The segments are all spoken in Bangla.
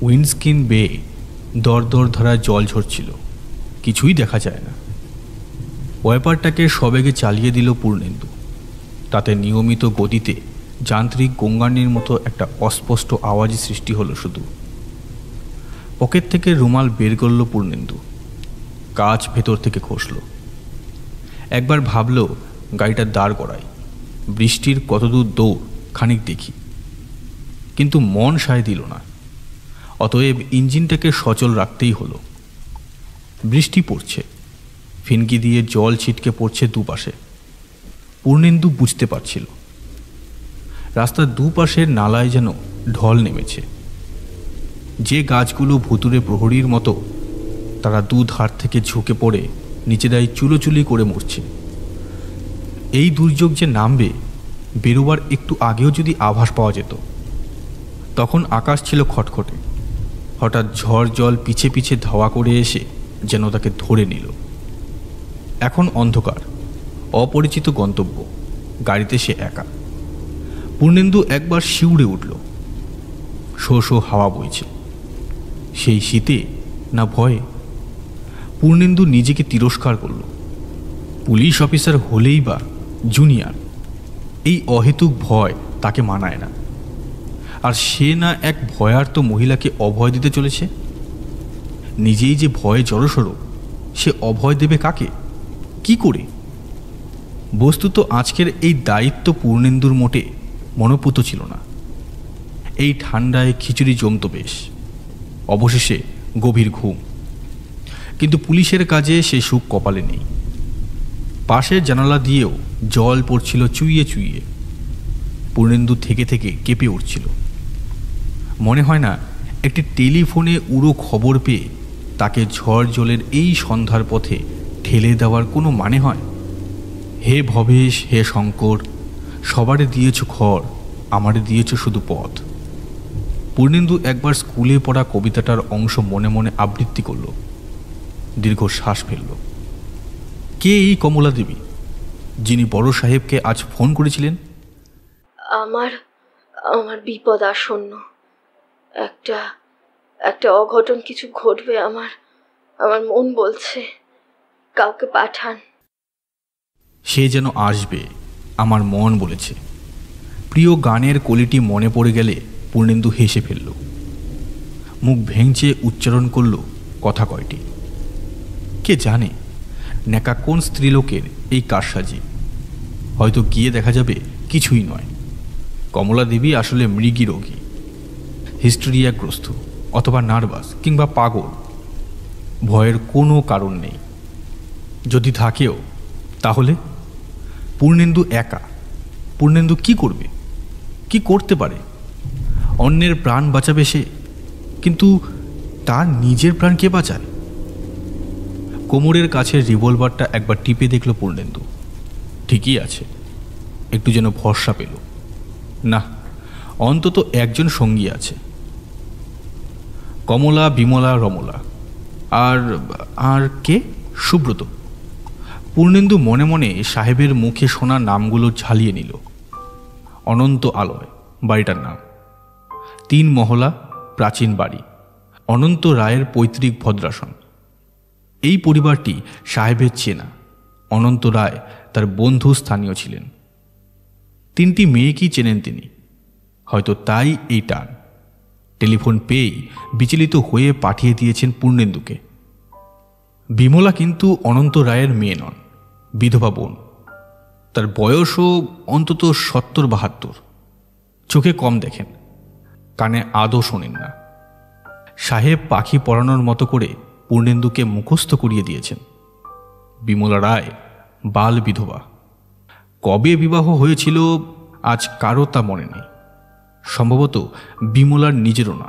উইন্ডস্ক্রিন বেয়ে দর দর ধারা জল ঝরছিল, কিছুই দেখা যায় না। ওয়াইপারটাকে সবেগে চালিয়ে দিল পূর্ণেন্দু। তাতে নিয়মিত গতিতে যান্ত্রিক গঙ্গানির মতো একটা অস্পষ্ট আওয়াজই সৃষ্টি হলো। শুধু পকেট থেকে রুমাল বের করল পূর্ণেন্দু, কাঁচ ভেতর থেকে খসল। একবার ভাবল গাড়িটা দাঁড় করায়, বৃষ্টির কতদূর দৌড় খানিক দেখি, কিন্তু মন সায় দিল না। অতএব ইঞ্জিনটাকে সচল রাখতেই হলো। বৃষ্টি পড়ছে, ফিনকি দিয়ে জল ছিটকে পড়ছে দুপাশে। পূর্ণেন্দু বুঝতে পারছিল রাস্তার দুপাশের নালায় যেন ঢল নেমেছে। যে গাছগুলো ভুতুরে প্রহরীর মতো, তারা দুধার থেকে ঝুঁকে পড়ে নিচেরাই চুলোচুলি করে মরছে। এই দুর্যোগ যে নামবে, বেরোবার একটু আগেও যদি আভাস পাওয়া যেত। তখন আকাশ ছিল খটখটে। হঠাৎ ঝড় জল পিছে পিছে ধাওয়া করে এসে যেন তাকে ধরে নিল। এখন অন্ধকার, অপরিচিত গন্তব্য, গাড়িতে সে একা। পূর্ণেন্দু একবার শিউরে উঠল। শো শো হাওয়া বইছে। সেই শীতে না ভয়ে? পূর্ণেন্দু নিজেকে তিরস্কার করল। পুলিশ অফিসার হলেই বা জুনিয়র, এই অহেতুক ভয় তাকে মানায় না। আর সে না এক ভয়ার্ত মহিলাকে অভয় দিতে চলেছে। নিজেই যে ভয়ে জড়সড়, সে অভয় দেবে কাকে, কি করে? বস্তুত আজকের এই দায়িত্ব পূর্ণেন্দুর মোটে মনোপুত ছিল না। এই ঠান্ডায় খিচুড়ি জমত বেশ। অবশেষে গভীর ঘুম। কিন্তু পুলিশের কাজে সে সুখ কপালে নেই। পাশের জানালা দিয়েও জল পড়ছিল চুইয়ে চুইয়ে। পূর্ণেন্দু থেকে থেকে কেঁপে উঠছিল। মনে হয় না একটি টেলিফোনে উড়ো খবর পেয়ে তাকে ঝড় জলের এই সন্ধ্যার পথে ঠেলে দেওয়ার কোনো মানে হয়? হে ভবেশ, হে শঙ্কর, সবারে দিয়েছ ঘর, আমারে দিয়েছ শুধু পথ। পূর্ণেন্দু একবার স্কুলে পড়া কবিতাটার অংশ মনে মনে আবৃত্তি করল। দীর্ঘ শ্বাস ফেলল। কে এই কমলা দেবী, যিনি বড় সাহেবকে আজ ফোন করেছিলেন? আমার আমার বিপদ আসন্ন। একটা অঘটন কিছু ঘটবে। আমার মন বলছে কাউকে পাঠান। সে যেন আসবে, আমার মন বলেছে। প্রিয় গানের কলিটি মনে পড়ে গেলে পূর্ণেন্দু হেসে ফেলল। মুখ ভেঙচে উচ্চারণ করল কথা কয়টি। কে জানে নেকা কোন স্ত্রীলোকের এই কারসাজি। হয়তো গিয়ে দেখা যাবে কিছুই নয়। কমলা দেবী আসলে মৃগী রোগী, হিস্টেরিয়াগ্রস্ত, অথবা নার্ভাস কিংবা পাগল। ভয়ের কোনো কারণ নেই। যদি থাকেও, তাহলে পূর্ণেন্দু একা। পূর্ণেন্দু কি করবে, কি করতে পারে? অন্যের প্রাণ বাঁচাবে সে, কিন্তু তার নিজের প্রাণ কে বাঁচায়? কোমরের কাছে রিভলভারটা একবার টিপে দেখল পূর্ণেন্দু। ঠিকই আছে। একটু যেন ভরসা পেল। না, অন্তত একজন সঙ্গী আছে। কমলা, বিমলা, রমলা, আর আর কে? সুব্রত। পূর্ণেন্দু মনে মনে সাহেবের মুখে শোনা নামগুলো ঝালিয়ে নিল। অনন্ত আলয় বাড়িটার নাম। 3 মহলা, প্রাচীন বাড়ি, অনন্ত রায়ের পৈতৃক ভদ্রাসন। এই পরিবারটি সাহেবের চেনা। অনন্ত রায় তার বন্ধু স্থানীয় ছিলেন। 3টি মেয়েকেই চেনেন তিনি। হয়তো তাই এই টান। টেলিফোন পেয়েই বিচলিত হয়ে পাঠিয়ে দিয়েছেন পূর্ণেন্দুকে। বিমলা কিন্তু অনন্ত রায়ের মেয়ে নন, বিধবা বোন। তার বয়সও অন্তত 70-72। চোখে কম দেখেন, কানে আদৌ শোনেন না। সাহেব পাখি পড়ানোর মতো করে পূর্ণেন্দুকে মুখস্থ করিয়ে দিয়েছেন। বিমলা রায় বাল বিধবা। কবে বিবাহ হয়েছিল আজ কারো তা মনে নেই। সম্ভবত বিমলার নিজেরও না।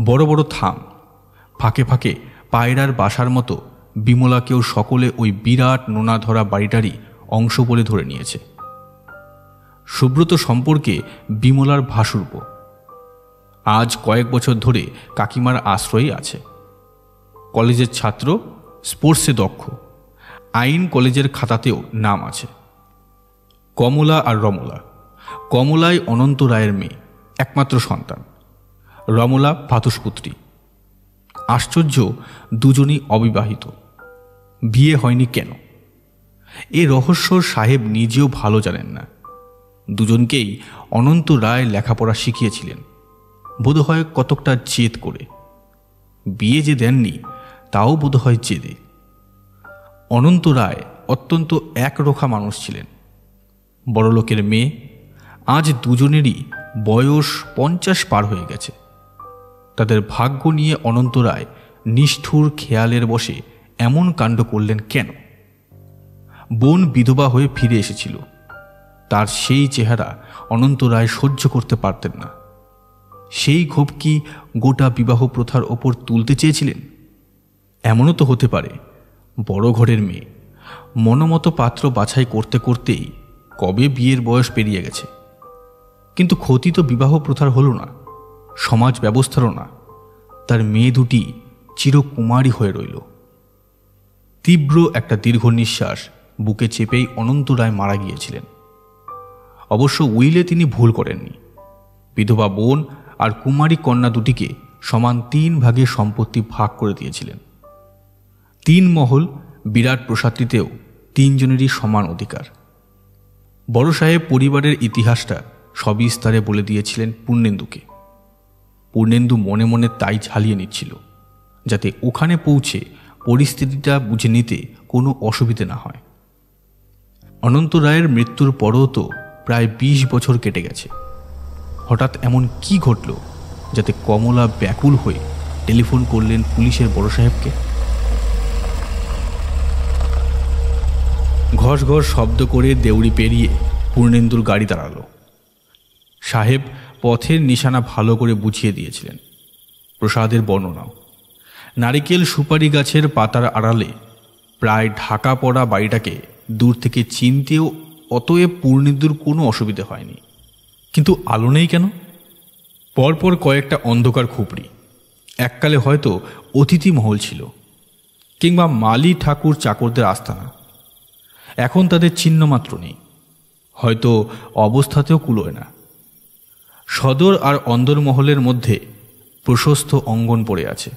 বড় বড় থাম, ফাঁকে ফাঁকে পায়রার বাসার মতো বিমলাকেও সকলে ওই বিরাট নোনা ধরা বাড়িটারই অংশ বলে ধরে নিয়েছে। সুব্রত সম্পর্কে বিমলার ভাসুর্য। আজ কয়েক বছর ধরে কাকিমার আশ্রয়ে আছে। কলেজের ছাত্র, স্পোর্টসে দক্ষ, আইন কলেজের খাতাতেও নাম আছে। কমলা আর রমলা। কমলায় অনন্ত রায়ের মেয়ে, একমাত্র সন্তান। রমলা ভাতুষপুত্রী। আশ্চর্য, দুজনই অবিবাহিত, বিয়ে হয়নি কেন? এ রহস্য সাহেব নিজেও ভালো জানেন না। দুজনকেই অনন্ত রায় লেখাপড়া শিখিয়েছিলেন, বোধহয় কতকটা জেদ করে। বিয়ে যে দেননি তাও বোধহয় জেদে। অনন্ত রায় অত্যন্ত একরোখা মানুষ ছিলেন, বড়লোকের মেয়ে। আজ দুজনেরই বয়স 50 পার হয়ে গেছে। তাদের ভাগ্য নিয়ে অনন্ত রায় নিষ্ঠুর খেয়ালের বশে এমন কাণ্ড করলেন কেন? বোন বিধবা হয়ে ফিরে এসেছিল, তার সেই চেহারা অনন্ত রায় সহ্য করতে পারতেন না। সেই ক্ষোভ কি গোটা বিবাহ প্রথার ওপর তুলতে চেয়েছিলেন? এমনও তো হতে পারে বড় ঘরের মেয়ে, মনোমতো পাত্র বাছাই করতে করতেই কবে বিয়ের বয়স পেরিয়ে গেছে। কিন্তু ক্ষতি তো বিবাহ প্রথার হলো না, সমাজ ব্যবস্থারও না। তার মেয়ে দুটি চিরকুমারী হয়ে রইল। তীব্র একটা দীর্ঘ নিঃশ্বাস বুকে চেপেই অনন্ত রায় মারা গিয়েছিলেন। অবশ্য উইলে তিনি ভুল করেননি। বিধবা বোন আর কুমারী কন্যা দুটিকে সমান 3 ভাগে সম্পত্তি ভাগ করে দিয়েছিলেন। 3 মহল বিরাট প্রসাদটিতেও 3 জনেরই সমান অধিকার। বড় সাহেব পরিবারের ইতিহাসটা সবিস্তারে বলে দিয়েছিলেন পূর্ণেন্দুকে। পূর্ণেন্দু মনে মনে তাই ঝালিয়ে নিচ্ছিল, যাতে ওখানে পৌঁছে পরিস্থিতিটা বুঝে নিতে কোনো অসুবিধে না হয়। অনন্ত রায়ের মৃত্যুর পরও তো প্রায় 20 বছর কেটে গেছে। হঠাৎ এমন কি ঘটল যাতে কমলা ব্যাকুল হয়ে টেলিফোন করলেন পুলিশের বড় সাহেবকে? ঘস ঘস শব্দ করে দেউড়ি পেরিয়ে পূর্ণেন্দুর গাড়ি দাঁড়ালো। সাহেব পথের নিশানা ভালো করে বুঝিয়ে দিয়েছিলেন। প্রসাদের বর্ণনাও। নারিকেল সুপারি গাছের পাতার আড়ালে প্রায় ঢাকা পড়া বাড়িটাকে দূর থেকে চিনতেও অতএব পূর্ণেন্দুর কোনো অসুবিধে হয়নি। কিন্তু আলো নেই কেন? পরপর কয়েকটা অন্ধকার খুপড়ি। এককালে হয়তো অতিথি মহল ছিল, কিংবা মালি ঠাকুর চাকরদের আস্তানা। এখন তাদের চিহ্নমাত্র নেই, হয়তো অবস্থাতেও কুলোয় না। সদর আর অন্দরমহলের মধ্যে প্রশস্ত অঙ্গন পড়ে আছে।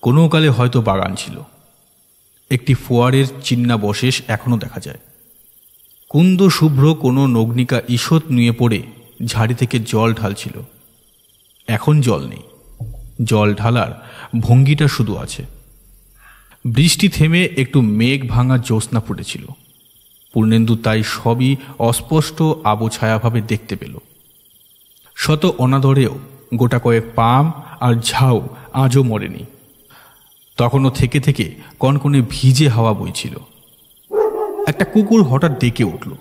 কোনো কালে হয়তো বাগান ছিল। একটি ফোয়ারের চিহ্নাবশেষ এখনও দেখা যায়। কুন্দ শুভ্র কোনো নগ্নিকা ঈষৎ নুয়ে পড়ে ঝাড়ি থেকে জল ঢালছিল। এখন জল নেই, জল ঢালার ভঙ্গিটা শুধু আছে। বৃষ্টি থেমে একটু মেঘ ভাঙা জ্যোৎস্না ফুটেছিল। পূর্ণেন্দু তাই সবই অস্পষ্ট আবছায়াভাবে দেখতে পেল। শত অনাদরেও গোটা কয়েক পাম আর ঝাউ আজও মরেনি। তখনও থেকে থেকে কনকনে ভিজে হাওয়া বইছিল। একটা কুকুর হঠাৎ ডেকে উঠল।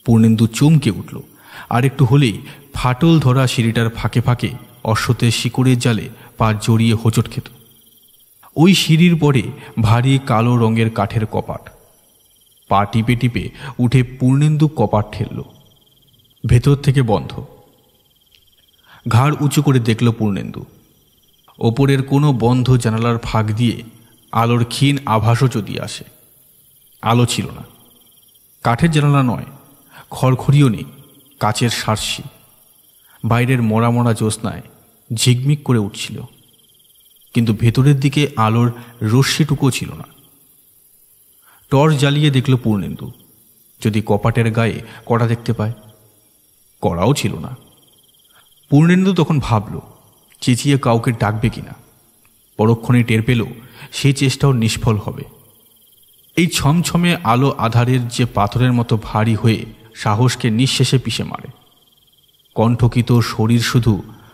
পূর্ণেন্দু চমকে উঠল। আর একটু হলেই ফাটল ধরা সিঁড়িটার ফাঁকে ফাঁকে অশ্বতের শিকড়ের জালে পা জড়িয়ে হোঁচট খেত। ওই সিঁড়ির পরে ভারী কালো রঙের কাঠের কপাট। পা টিপে টিপে উঠে পূর্ণেন্দু কপাট ঠেলল। ভেতর থেকে বন্ধ। ঘাড় উঁচু করে দেখল পূর্ণেন্দু। ওপরের কোনো বন্ধ জানালার ফাঁক দিয়ে আলোর ক্ষীণ আভাসও যদি আসে। আলো ছিল না। কাঠের জানালা নয়, খড়খড়িও নেই, কাচের সার্সি। বাইরের মরা মরা জ্যোৎস্নায় ঝিকমিক করে উঠছিল, কিন্তু ভেতরের দিকে আলোর রশ্মিটুকুও ছিল না। টর্চ জ্বালিয়ে দেখল পূর্ণেন্দু, যদি কপাটের গায়ে কড়া দেখতে পায়। কড়াও ছিল না। পূর্ণেন্দু তখন ভাবল চেঁচিয়ে কাউকে ডাকবে কিনা। পরক্ষণে টের পেল সেই চেষ্টাও নিষ্ফল হবে। এই ছমছমে আলো আধারের যে পাথরের মতো ভারী হয়ে সাহসকে নিঃশেষে পিষে মারে। কণ্ঠকিত শরীর শুধু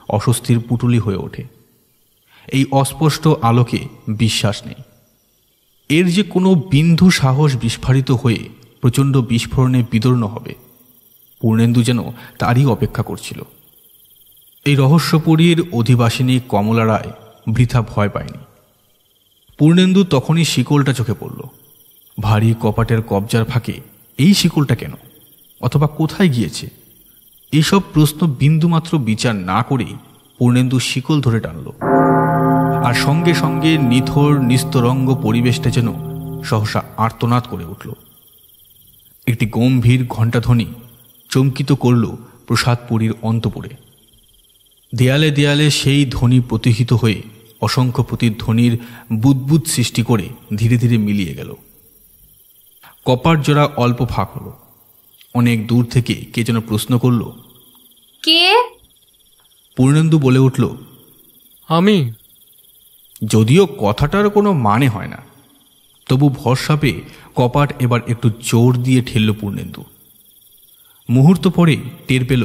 অস্বস্তির পুটুলি হয়ে ওঠে। এই অস্পষ্ট আলোকে বিশ্বাস নেই। এর যে কোনো বিন্দু সাহস বিস্ফারিত হয়ে প্রচণ্ড বিস্ফোরণে বিদীর্ণ হবে। পূর্ণেন্দু যেন তারই অপেক্ষা করছিল। এই রহস্যপুরীর অধিবাসিনী কমলা রায় বৃথা ভয় পায়নি। পূর্ণেন্দু তখনই শিকলটা চোখে পড়ল। ভারী কপাটের কবজার ফাঁকে এই শিকলটা কেন, অথবা কোথায় গিয়েছে? এইসব প্রশ্ন বিন্দুমাত্র বিচার না করেই পূর্ণেন্দু শিকল ধরে টানল। আর সঙ্গে সঙ্গে নিথর নিস্তরঙ্গ পরিবেশটা যেন সহসা আর্তনাদ করে উঠল। একটি গম্ভীর ঘণ্টাধ্বনি চমকিত করল প্রসাদপুরীর অন্তপুরে। দেয়ালে দেয়ালে সেই ধ্বনি প্রতিহিত হয়ে অসংখ্য প্রতিধ্বনির বুদবুদ সৃষ্টি করে ধীরে ধীরে মিলিয়ে গেল। কপাট জোড়া অল্প ফাঁক হলো। অনেক দূর থেকে কে যেন প্রশ্ন করল, কে? পূর্ণেন্দু বলে উঠল, আমি। যদিও কথাটার কোনো মানে হয় না, তবু ভরসা পেয়ে কপাট এবার একটু জোর দিয়ে ঠেলল পূর্ণেন্দু। মুহূর্ত পরে টের পেল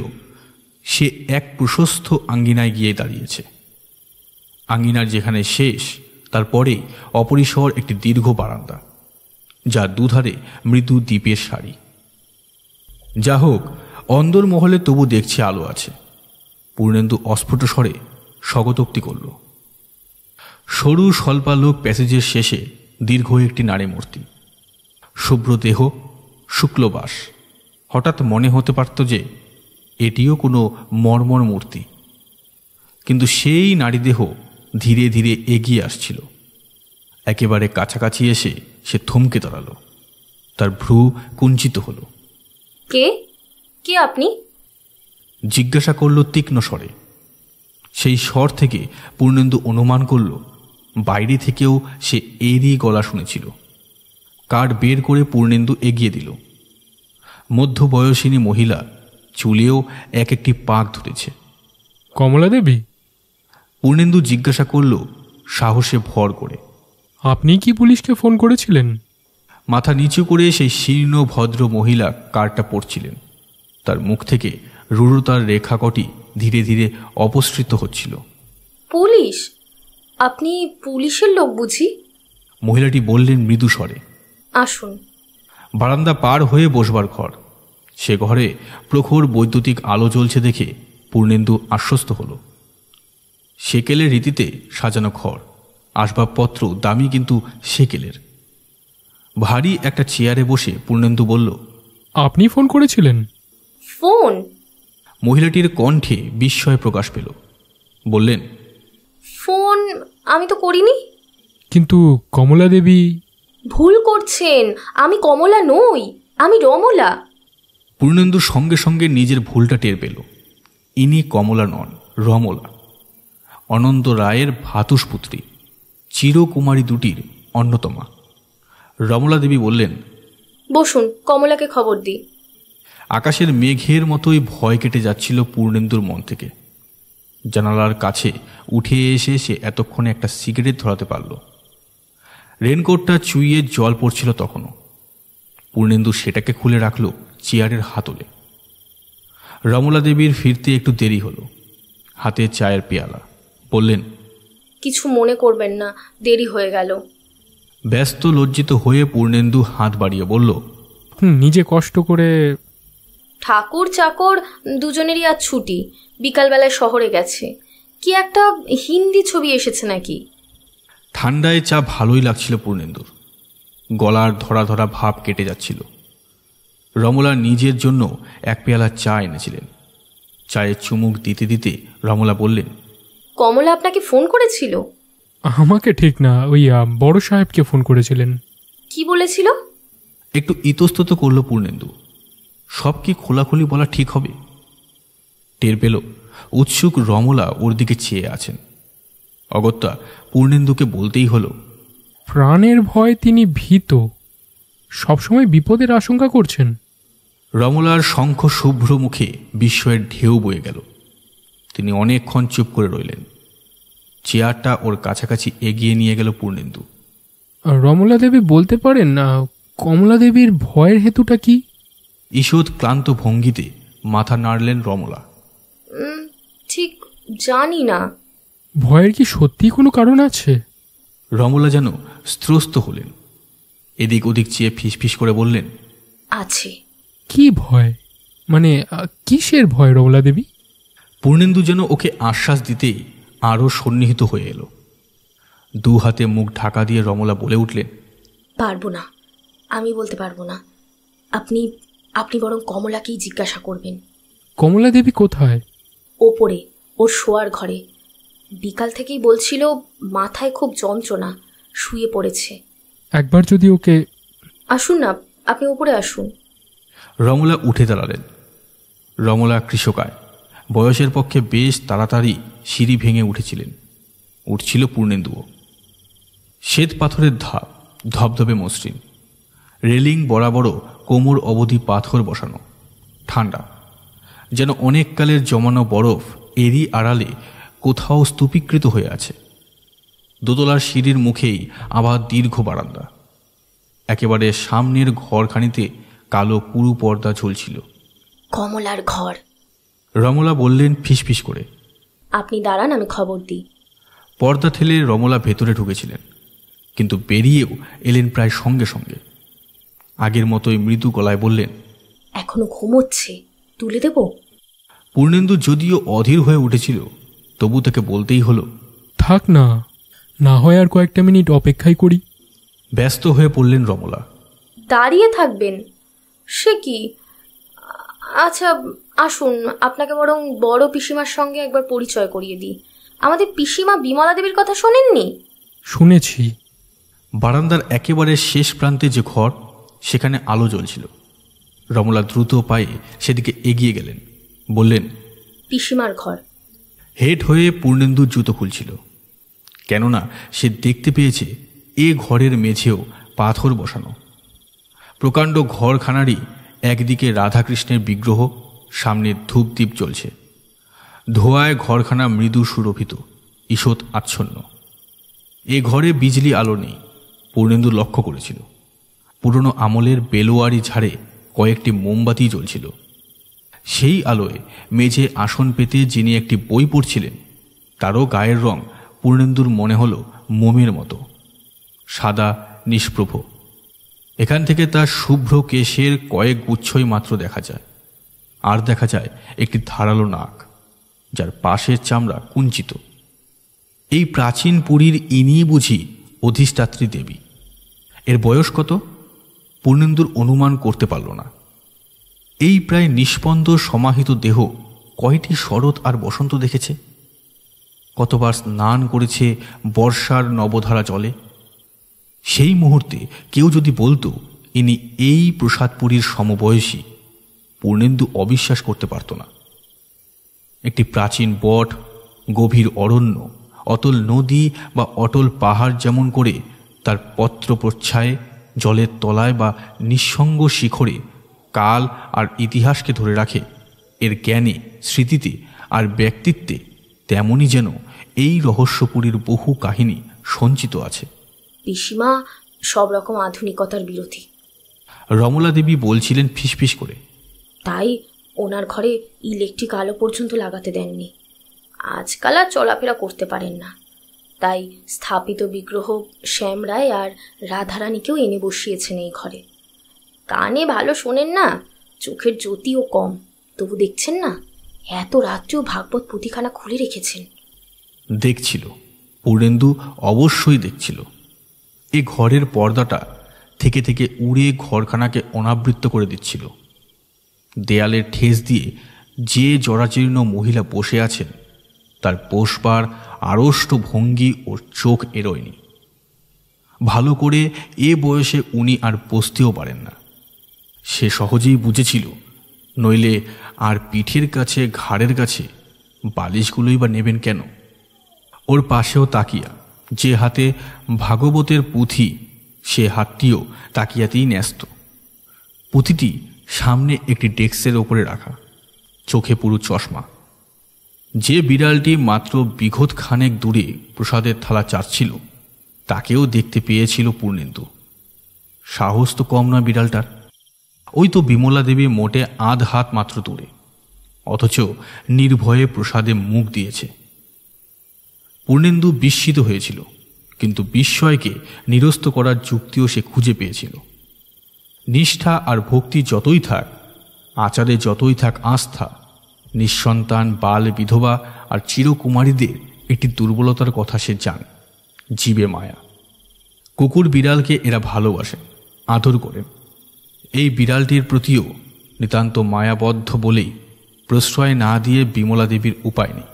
সে এক প্রশস্ত আঙ্গিনায় গিয়ে দাঁড়িয়েছে। আঙ্গিনার যেখানে শেষ তারপরে অপরিসর একটি দীর্ঘ বারান্দা, যার দুধারে মৃদু দ্বীপের সারি। যা হোক, অন্দরমহলে তবু দেখছে আলো আছে। পূর্ণেন্দু অস্ফুট স্বরে স্বগতোক্তি করল। সরু স্বল্পালোক প্যাসেজের শেষে দীর্ঘ একটি নারী মূর্তি, শুভ্র দেহ, শুক্লবাস। হঠাৎ মনে হতে পারত যে এটিও কোনো মর্মর মূর্তি, কিন্তু সেই নারী দেহ ধীরে ধীরে এগিয়ে আসছিল। একেবারে কাছাকাছি এসে সে থমকে দাঁড়াল। তার ভ্রু কুঞ্চিত হল। কে? কে আপনি? জিজ্ঞাসা করল তীক্ষ্ণ স্বরে। সেই স্বর থেকে পূর্ণেন্দু অনুমান করল বাইরে থেকেও সে এরই গলা শুনেছিল। কার্ড বের করে পূর্ণেন্দু এগিয়ে দিল। মধ্যবয়সিনী মহিলা, চুলেও এক একটি পাক ধরেছে। কমলা দেবী? পূর্ণেন্দু জিজ্ঞাসা করল সাহসে ভর করে। আপনি কি পুলিশকে ফোন করেছিলেন? মাথা নিচু করে সেই শীর্ণ ভদ্র মহিলা কার্ডটা পড়ছিলেন। তার মুখ থেকে রূঢ়তার রেখা কটি ধীরে ধীরে অপসৃত হচ্ছিল। পুলিশ? আপনি পুলিশের লোক বুঝি? মহিলাটি বললেন মৃদু স্বরে। আসুন। বারান্দা পার হয়ে বসবার ঘর। সে ঘরে প্রখর বৈদ্যুতিক আলো জ্বলছে দেখে পূর্ণেন্দু আশ্বস্ত হল। সেকেলের রীতিতে সাজানো ঘর, আসবাবপত্র দামি কিন্তু সেকেলের। ভারী একটা চেয়ারে বসে পূর্ণেন্দু বলল, আপনি ফোন করেছিলেন? ফোন? মহিলাটির কণ্ঠে বিস্ময় প্রকাশ পেল। বললেন, ফোন আমি তো করিনি। কিন্তু কমলা দেবী? ভুল করছেন, আমি কমলা নই, আমি রমলা। পূর্ণেন্দু সঙ্গে সঙ্গে নিজের ভুলটা টের পেল। ইনি কমলা নন, রমলা, অনন্ত রায়ের ভ্রাতুষ্পুত্রী, চিরকুমারী দুটির অন্যতমা। রমলা দেবী বললেন, বসুন, কমলাকে খবর দিই। আকাশের মেঘের মতোই ভয় কেটে যাচ্ছিল পূর্ণেন্দুর মন থেকে। জানালার কাছে উঠে এসে সে এতক্ষণে একটা সিগারেট ধরাতে পারল। রেনকোটটা চুইয়ে জল পড়ছিল তখনও। পূর্ণেন্দু সেটাকে খুলে রাখল চেয়ারের হাতলে। রমলা দেবীর ফিরতে একটু দেরি হলো। হাতে চায়ের পেয়ালা। বললেন, কিছু মনে করবেন না, দেরি হয়ে গেল। ব্যস্ত লজ্জিত হয়ে পূর্ণেন্দু হাত বাড়িয়ে বলল, নিজে কষ্ট করে। ঠাকুর চাকর দুজনেরই আজ ছুটি, বিকালবেলায় শহরে গেছে। কি একটা হিন্দি ছবি এসেছে নাকি? ঠান্ডায় চা ভালোই লাগছিল পূর্ণেন্দুর। গলার ধরা ধরা ভাব কেটে যাচ্ছিল। রমলা নিজের জন্য এক পেয়ালা চা এনেছিলেন। চায়ে চুমুক দিতে দিতে রমলা বললেন, কমলা আপনাকে ফোন করেছিল? আমাকে ঠিক না, ওই বড় সাহেবকে ফোন করেছিলেন। কি বলেছিল? একটু ইতস্তত করল পূর্ণেন্দু। সব কি খোলাখুলি বলা ঠিক হবে? টের পেল উৎসুক রমলা ওর দিকে চেয়ে আছেন। অগত্যা পূর্ণেন্দুকে বলতেই হলো, প্রাণের ভয় তিনি ভীত, সবসময় বিপদের আশঙ্কা করছেন। রমলার শঙ্খ শুভ্র মুখে বিস্ময়ের ঢেউ বয়ে গেল। তিনি অনেকক্ষণ চুপ করে রইলেন। চেয়ারটা ওর কাছাকাছি এগিয়ে নিয়ে গেল পূর্ণেন্দু। রমলা দেবী বলতে পারেন না কমলা দেবীর ভয়ের হেতুটা কি? ঈষৎ ক্লান্ত ভঙ্গিতে মাথা নাড়লেন রমলা। ঠিক জানি না। ভয়ের কি সত্যি কোনো কারণ আছে? রমলা যেন স্ত্রস্ত হলেন। এদিক ওদিক চেয়ে ফিসফিস করে বললেন, আছে। কি ভয়? মানে কিসের ভয় রমলা দেবী? পূর্ণেন্দু যেন ওকে আশ্বাস দিতেই আরও সন্নিহিত হয়ে এলো। দু হাতে মুখ ঢাকা দিয়ে রমলা বলে উঠলেন, পারবো না, আমি বলতে পারবো না। আপনি আপনি বরং কমলাকেই জিজ্ঞাসা করবেন। কমলা দেবী কোথায়? ওপরে, ওর শোয়ার ঘরে। বিকাল থেকেই বলছিল মাথায় খুব যন্ত্রণা, শুয়ে পড়েছে। একবার যদি ওকে। আসুন না, আপনি উপরে আসুন। রমলা উঠে দাঁড়ালেন। রমলা কৃষকায়, বয়সের পক্ষে বেশ তাড়াতাড়ি সিঁড়ি ভেঙে উঠেছিলেন। উঠছিল পূর্ণেন্দুও। শ্বেত পাথরের ধাপ, ধবধবে মসৃণ, রেলিং বরাবরও কোমর অবধি পাথর বসানো, ঠান্ডা, যেন অনেক কালের জমানো বরফ এরই আড়ালে কোথাও স্তূপীকৃত হয়ে আছে। দোতলার সিঁড়ির মুখেই আবার দীর্ঘ বারান্দা। একেবারে সামনের ঘরখানিতে কালো পুরু পর্দা ঝুলছিল। কমলার ঘর, রমলা বললেন ফিসফিস করে। আপনি দাঁড়ান, আমি খবর দিই। পর্দা ঠেলে রমলা ভেতরে ঢুকেছিলেন, কিন্তু বেরিয়েও এলেন প্রায় সঙ্গে সঙ্গে। আগের মতোই মৃদু গলায় বললেন, এখনো ঘুমোচ্ছে, তুলে দেব? পূর্ণেন্দু যদিও অধীর হয়ে উঠেছিল, তবু তাকে বলতেই হলো, থাক না, না হয় আর কয়েকটা মিনিট অপেক্ষাই করি। ব্যস্ত হয়ে পড়লেন রমলা। দাঁড়িয়ে থাকবেন? সে কি? আচ্ছা আসুন, আপনাকে বরং বড় পিসিমার সঙ্গে একবার পরিচয় করিয়ে দিই। আমাদের পিসিমা বিমলা দেবীর কথা শোনেননি? শুনেছি। বারান্দার একেবারে শেষ প্রান্তে যে ঘর, সেখানে আলো জ্বলছিল। রমলা দ্রুত পায়ে সেদিকে এগিয়ে গেলেন, বললেন, পিসিমার ঘর। হেড হয়ে পূর্ণেন্দু জুতো খুলছিল, কেননা সে দেখতে পেয়েছে এ ঘরের মেঝেও পাথর বসানো। প্রকাণ্ড ঘরখানারই একদিকে রাধাকৃষ্ণের বিগ্রহ, সামনে ধূপদীপ জ্বলছে। ধোঁয়ায় ঘরখানা মৃদু সুরভিত, ঈষৎ আচ্ছন্ন। এ ঘরে বিজলি আলো নেই, পূর্ণেন্দু লক্ষ্য করেছিল। পুরনো আমলের বেলোয়ারি ঝাড়ে কয়েকটি মোমবাতি জ্বলছিল। সেই আলোয় মেঝে আসন পেতে যিনি একটি বই পড়ছিলেন, তারও গায়ের রং পূর্ণেন্দুর মনে হলো মোমের মতো, সাদা, নিষ্প্রভ। এখান থেকে তার শুভ্র কেশের কয়েক গুচ্ছই মাত্র দেখা যায়, আর দেখা যায় একটি ধারালো নাক, যার পাশের চামড়া কুঞ্চিত। এই প্রাচীন পুরীর ইনিই বুঝি অধিষ্ঠাত্রী দেবী। এর বয়স কত পূর্ণেন্দুর অনুমান করতে পারল না। এই প্রায় নিষ্পন্দ সমাহিত দেহ কয়টি শরৎ আর বসন্ত দেখেছে? কতবার স্নান করেছে বর্ষার নবধারা জলে? সেই মুহূর্তে কেউ যদি বলতো ইনি এই প্রসাদপুরীর সমবয়সী, পূর্ণেন্দু অবিশ্বাস করতে পারত না। একটি প্রাচীন বট, গভীর অরণ্য, অতল নদী বা অটল পাহাড় যেমন করে তার পত্র প্রচ্ছায়ে জলের তলায় বা নিঃসঙ্গ শিখরে কাল আর ইতিহাসকে ধরে রাখে, এর জ্ঞানে, স্মৃতিতে আর ব্যক্তিত্বে, তেমনই যেন এই রহস্যপুরীর বহু কাহিনী সঞ্চিত আছে। পিসিমা সব রকম আধুনিকতার বিরোধী, রমলা দেবী বলছিলেন ফিসফিস করে। তাই ওনার ঘরে ইলেকট্রিক আলো পর্যন্ত লাগাতে দেননি। আজকাল আর চলাফেরা করতে পারেন না, তাই স্থাপিত বিগ্রহ শ্যাম রায় আর রাধারানীকেও এনে বসিয়েছেন এই ঘরে। কানে ভালো শোনেন না, চোখের জ্যোতিও কম, তবু দেখছেন না, এত রাত্রেও ভাগবত পুঁথিখানা খুলে রেখেছেন। দেখছিল, পূর্ণেন্দু অবশ্যই দেখছিল। এ ঘরের পর্দাটা থেকে থেকে উড়ে ঘরখানাকে অনাবৃত করে দিচ্ছিল। দেয়ালের ঠেস দিয়ে যে জরাজীর্ণ মহিলা বসে আছেন, তার বসবার আড়ষ্ট ভঙ্গি ও চোখ এড়োয়নি। ভালো করে এ বয়সে উনি আর বসতেও পারেন না। সে সহজেই বুঝেছিল, নইলে আর পিঠের কাছে, ঘাড়ের কাছে বালিশগুলোই বা নেবেন কেন? ওর পাশেও তাকিয়া, যে হাতে ভাগবতের পুঁথি, সে হাতটিও তাকিয়াতেই ন্যস্ত। পুঁথিটি সামনে একটি ডেস্কের ওপরে রাখা, চোখে পুরো চশমা। যে বিড়ালটি মাত্র বিঘত খানেক দূরে প্রসাদের থালা চাটছিল, তাকেও দেখতে পেয়েছিল পূর্ণেন্দু। সাহস তো কম নয় বিড়ালটার। ওই তো বিমলা দেবী মোটে আধ হাত মাত্র দূরে, অথচ নির্ভয়ে প্রসাদে মুখ দিয়েছে। পূর্ণেন্দু বিস্মিত হয়েছিল, কিন্তু বিস্ময়কে নিরস্ত করার যুক্তিও সে খুঁজে পেয়েছিল। নিষ্ঠা আর ভক্তি যতই থাক, আচারে যতই থাক আস্থা, নিঃসন্তান, বাল, বিধবা আর চিরকুমারীদের একটি দুর্বলতার কথা সে জানে, জীবে মায়া। কুকুর বিড়ালকে এরা ভালোবাসে, আদর করেন। এই বিড়ালটির প্রতিও নিতান্ত মায়াবদ্ধ বলেই প্রশ্রয় না দিয়ে বিমলা দেবীর উপায় নেই।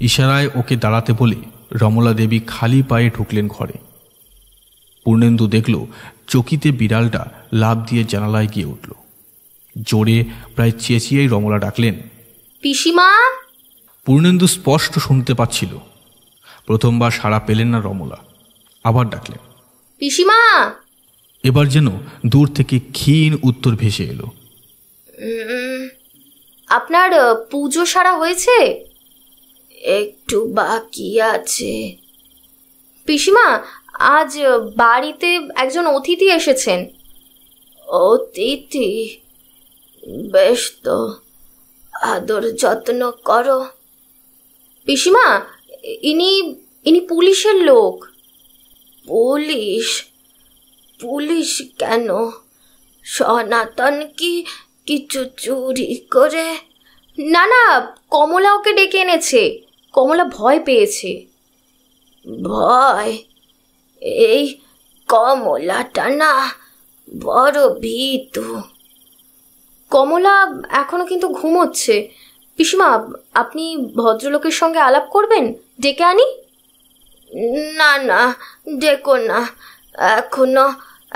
ইশারায় ওকে দাঁড়াতে বলে রমলা দেবী খালি পায়ে ঢুকলেন ঘরে। পূর্ণেন্দু দেখল চকিতে বিড়ালটা লাফ দিয়ে জানালায় গিয়ে উঠল। জোরে, প্রায় চেঁচিয়েই রমলা ডাকলেন, পিসিমা। পূর্ণেন্দু স্পষ্ট শুনতে পাচ্ছিল। প্রথমবার সাড়া পেলেন না রমলা, আবার ডাকলেন, পিসিমা। এবার যেন দূর থেকে ক্ষীণ উত্তর ভেসে এলো, আপনার পুজো সারা হয়েছে? একটু বাকি আছে। পিসিমা, আজ বাড়িতে একজন অতিথি এসেছেন। অতিথি? বেশ তো, আদর যত্ন করো। পিসিমা, ইনি পুলিশের লোক। পুলিশ? পুলিশ কেন? সনাতন কি কিছু চুরি করে? না না, কমলা ওকে ডেকে এনেছে। কমলা ভয় পেয়েছে। ভয়? এই কমলাটা না বড় ভীতু। কমলা এখনো কিন্তু ঘুমোচ্ছে। পিসিমা, আপনি ভদ্রলোকের সঙ্গে আলাপ করবেন? ডেকে আনি? না না, ডেকো না।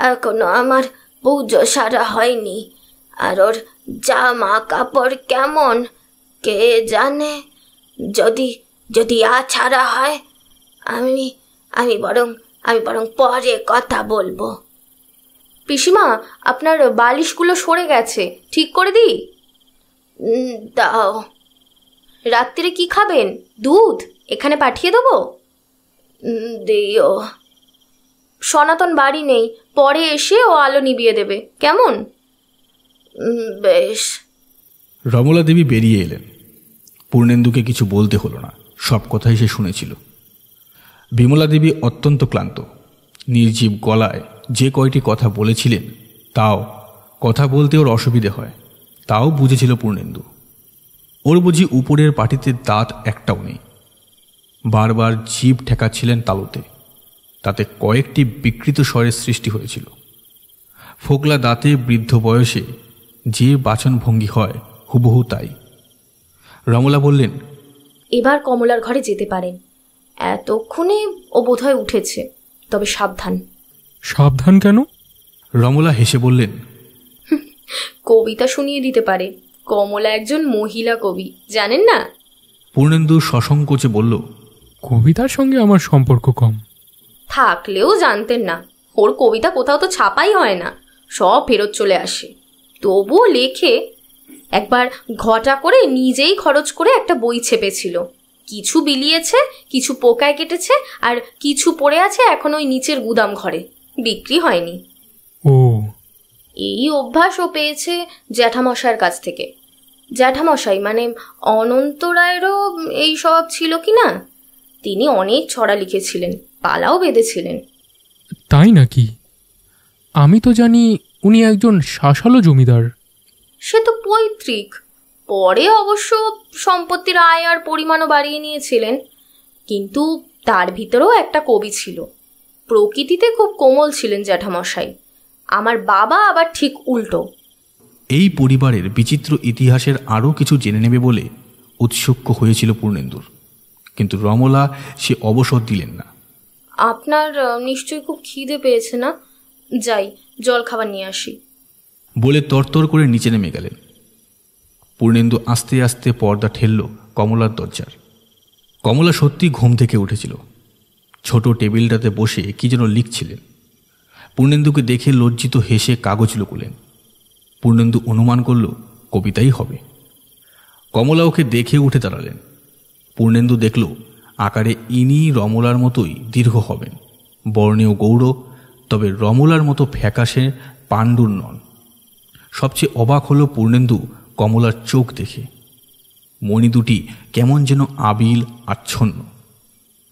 এখনো আমার পুজো সারা হয়নি। আর ওর জামা কাপড় কেমন কে জানে। যদি আছাড়া হয়, আমি বরং পরে কথা বলবো। পিসিমা, আপনার বালিশগুলো সরে গেছে, ঠিক করে দিই? দাও। রাত্রিরে কি খাবেন? দুধ এখানে পাঠিয়ে দেবো? দিও। সনাতন বাড়ি নেই, পরে এসে ও আলো নিভিয়ে দেবে, কেমন? বেশ। রমলা দেবী বেরিয়ে এলেন। পূর্ণেন্দুকে কিছু বলতে হলো না, সব কথাই সে শুনেছিল। বিমলা দেবী অত্যন্ত ক্লান্ত। নির্জীব গলায় যে কয়টি কথা বলেছিলেন, তাও কথা বলতে ওর অসুবিধে হয়, তাও বুঝেছিল পূর্ণেন্দু। ওর বুঝি উপরের পাটিতে দাঁত একটাও নেই। বারবার জিভ ঠেকাচ্ছিলেন তালুতে, তাতে কয়েকটি বিকৃত স্বরের সৃষ্টি হয়েছিল। ফোকলা দাঁতে বৃদ্ধ বয়সে যে বাচনভঙ্গি হয়, হুবহু তাই। রমলা বললেন, এবার কমলার ঘরে যেতে পারেন। এতক্ষণে ও বোধহয় উঠেছে, তবে সাবধান। সাবধান কেন? রমলা হেসে বললেন, কবিতা শুনিয়ে দিতে পারে। কমলা একজন মহিলা কবি, জানেন না? পূর্ণেন্দু সসংকোচে বলল, কবিতার সঙ্গে আমার সম্পর্ক কম। থাকলেও জানতেন না। ওর কবিতা কোথাও তো ছাপাই হয় না, সব ফেরত চলে আসে। তবুও লেখে। একবার ঘটা করে নিজেই খরচ করে একটা বই ছেপেছিল। কিছু বিলিয়েছে, কিছু পোকায় কেটেছে, আর কিছু পড়ে আছে এখন ওই নিচের গুদাম ঘরে, বিক্রি হয়নি। ও, এই অভ্যাস ও পেয়েছে জ্যাঠামশাইয়ের কাছ থেকে। জ্যাঠামশাই মানে অনন্ত রায়েরও এই স্বভাব ছিল কি না? তিনি অনেক ছড়া লিখেছিলেন, পালাও বেঁধেছিলেন। তাই নাকি? আমি তো জানি উনি একজন শাসালো জমিদার। সে তো পৈতৃক। পরে অবশ্য সম্পত্তির আয় আর পরিমাণও বাড়িয়ে নিয়েছিলেন। কিন্তু তার ভিতরেও একটা কবি ছিল। প্রকৃতিতে খুব কোমল ছিলেন জ্যাঠামশাই। আমার বাবা আবার ঠিক উল্টো। এই পরিবারের বিচিত্র ইতিহাসের আরও কিছু জেনে নেবে বলে উৎসুক হয়েছিল পূর্ণেন্দুর, কিন্তু রমলা সে অবসর দিলেন না। আপনার নিশ্চয়ই খুব খিদে পেয়েছে না? যাই, জল খাবার নিয়ে আসি। বলে তরতর করে নিচে নেমে গেলেন। পূর্ণেন্দু আস্তে আস্তে পর্দা ঠেলল কমলার দরজার। কমলা সত্যি ঘুম থেকে উঠেছিল। ছোট টেবিলটাতে বসে কি যেন লিখছিলেন। পূর্ণেন্দুকে দেখে লজ্জিত হেসে কাগজ লুকুলেন। পূর্ণেন্দু অনুমান করল কবিতাই হবে। কমলা ওকে দেখে উঠে দাঁড়ালেন। পূর্ণেন্দু দেখল আকারে ইনি রমলার মতোই দীর্ঘ হবেন, বর্ণেও গৌর, তবে রমলার মতো ফ্যাকাশে পাণ্ডুর নন। সবচেয়ে অবাক হল পূর্ণেন্দু কমলার চোখ দেখে। মণি দুটি কেমন যেন আবিল আচ্ছন্ন।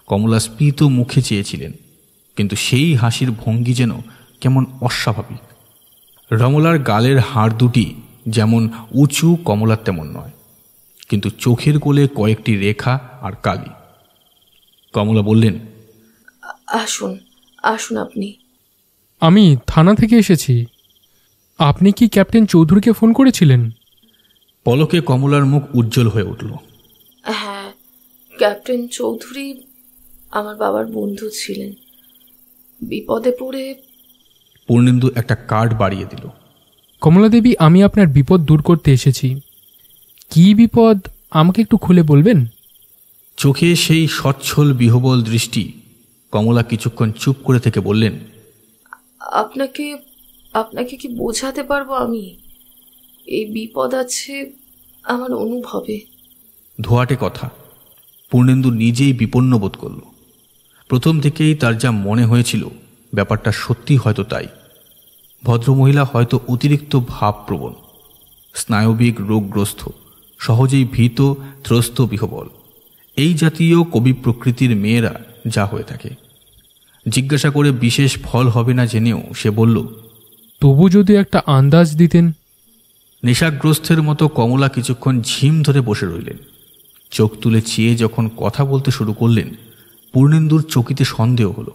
কমলা স্ফীত মুখে চেয়েছিলেন, কিন্তু সেই হাসির ভঙ্গি যেন কেমন অস্বাভাবিক। রমলার গালের হাড় দুটি যেমন উঁচু, কমলার তেমন নয়, কিন্তু চোখের কোলে কয়েকটি রেখা আর কালি। কমলা বললেন, আসুন আসুন আপনি। আমি থানা থেকে এসেছি। আপনি কি ক্যাপ্টেন চৌধুরীকে ফোন করেছিলেন? পলকে কমলার মুখ উজ্জ্বল হয়ে উঠল। হ্যাঁ, ক্যাপ্টেন চৌধুরী আমার বাবার বন্ধু ছিলেন। বিপদে পড়ে। পূর্ণেন্দু একটা কার্ড বাড়িয়ে দিল। কমলা দেবী, আমি আপনার বিপদ দূর করতে এসেছি। কি বিপদ আমাকে একটু খুলে বলবেন? চোখে সেই সচ্ছল বিহবল দৃষ্টি। কমলা কিছুক্ষণ চুপ করে থেকে বললেন, আপনাকে আপনাকে কি বোঝাতে পারবো আমি? এই বিপদ আছে আমার অনুভবে। ধোয়াটে কথা। পূর্ণেন্দু নিজেই বিপন্ন বোধ করল। প্রথম থেকেই তার যা মনে হয়েছিল ব্যাপারটা সত্যি হয়তো তাই। ভদ্রমহিলা হয়তো অতিরিক্ত ভাবপ্রবণ, স্নায়বিক রোগগ্রস্ত, সহজেই ভীত, ত্রস্ত, বিহবল। এই জাতীয় কবি প্রকৃতির মেয়েরা যা হয়ে থাকে। জিজ্ঞাসা করে বিশেষ ফল হবে না জেনেও সে বলল, তবু যদি একটা আন্দাজ দিতেন। নেশাগ্রস্তের মতো কমলা কিছুক্ষণ ঝিম ধরে বসে রইলেন। চোখ তুলে চেয়ে যখন কথা বলতে শুরু করলেন, পূর্ণেন্দুর চকিতে সন্দেহ হলো,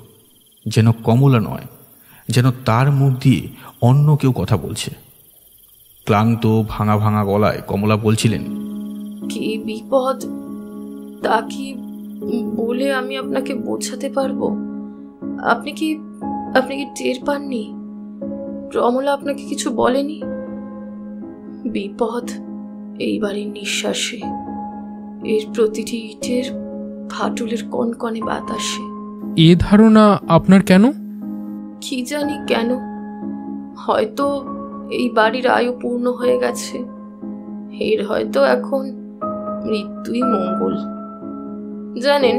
যেন কমলা নয়, যেন তার মুখ দিয়ে অন্য কেউ কথা বলছে। ক্লান্ত ভাঙা ভাঙা গলায় কমলা বলছিলেন, কি বিপদ তা কি বলে আমি আপনাকে বোঝাতে পারবো? আপনি কি টের পাননি? রমলা আপনাকে কিছু বলেনি? বিপদ এই বাড়ির নিঃশ্বাসে, এর প্রতিটি ইটের ফাটলের কনকনে বাতাসে। এ ধারণা আপনার কেন? কি জানি কেন, হয়তো এই বাড়ির আয়ু পূর্ণ হয়ে গেছে। এর হয়তো এখন মৃত্যুই মঙ্গল। জানেন,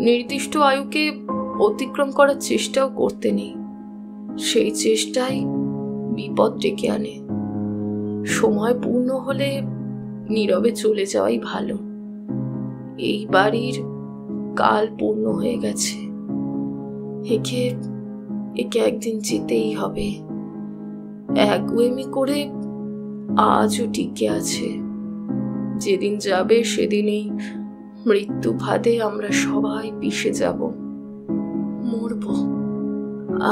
নির্দিষ্ট আয়ুকে অতিক্রম করার চেষ্টাও করতে নেই। সেই চেষ্টাই বিপদ ডেকে আনে। সময় পূর্ণ হলে নীরবে চলে যাওয়াই ভালো। এই বাড়ির কাল পূর্ণ হয়ে গেছে। একে একদিন যেতেই হবে। একগুয়েমি করে আজও টিকে আছে। যেদিন যাবে সেদিনই মৃত্যু ফাঁদে আমরা সবাই পিষে যাব। মরব,